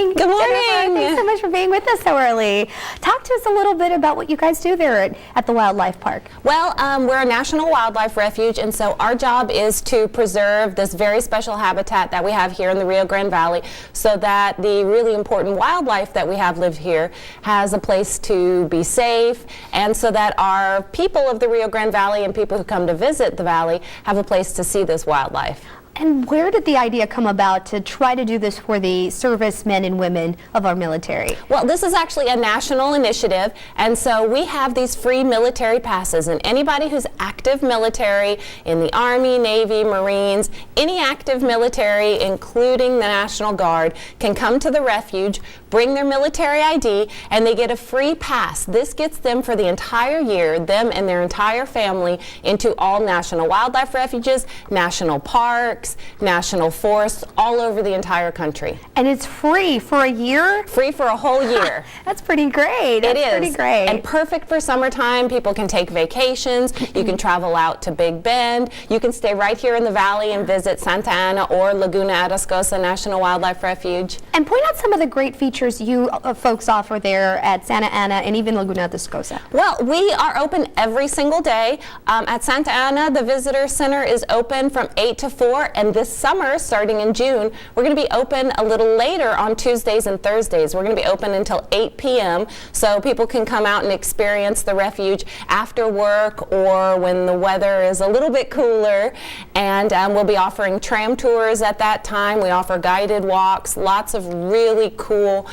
Good morning. Jennifer, thanks so much for being with us so early. Talk to us a little bit about what you guys do there at the Wildlife Park. Well, we're a national wildlife refuge, and so our job is to preserve this very special habitat that we have here in the Rio Grande Valley so that the really important wildlife that we have lived here has a place to be safe, and so that our people of the Rio Grande Valley and people who come to visit the valley have a place to see this wildlife. And where did the idea come about to try to do this for the servicemen and women of our military? Well, this is actually a national initiative, and so we have these free military passes, and anybody who's active military in the Army, Navy, Marines, any active military, including the National Guard, can come to the refuge, bring their military ID, and they get a free pass. This gets them for the entire year, them and their entire family, into all national wildlife refuges, national parks, national forests, all over the entire country. And it's free for a year? Free for a whole year. That's pretty great. It is. Pretty great. And perfect for summertime. People can take vacations. You can travel out to Big Bend. You can stay right here in the valley and visit Santa Ana or Laguna Atascosa National Wildlife Refuge. And point out some of the great features you folks offer there at Santa Ana and even Laguna Atascosa. Well, we are open every single day. At Santa Ana, the Visitor Center is open from 8 to 4, and this summer, starting in June, we're going to be open a little later on Tuesdays and Thursdays. We're going to be open until 8 p.m. so people can come out and experience the refuge after work or when the weather is a little bit cooler. And we'll be offering tram tours at that time. We offer guided walks, lots of really cool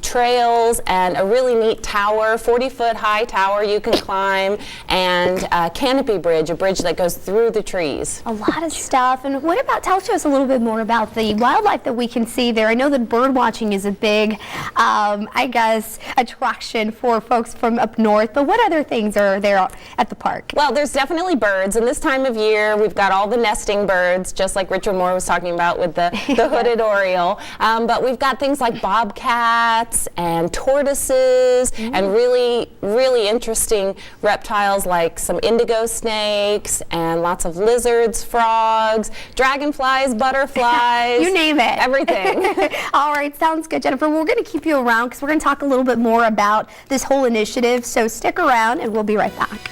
trails, and a really neat tower, 40-foot high tower you can climb, and a canopy bridge, a bridge that goes through the trees. A lot of stuff. And what about, tell us a little bit more about the wildlife that we can see there. I know that bird watching is a big, I guess, attraction for folks from up north, but what other things are there at the park? Well, there's definitely birds, and this time of year we've got all the nesting birds, just like Richard Moore was talking about with the hooded oriole, but we've got things like bobcats and tortoises and really interesting reptiles like some indigo snakes and lots of lizards, frogs, dragonflies, butterflies. You name it. Everything. All right, sounds good, Jennifer. We're going to keep you around because we're going to talk a little bit more about this whole initiative, so stick around and we'll be right back.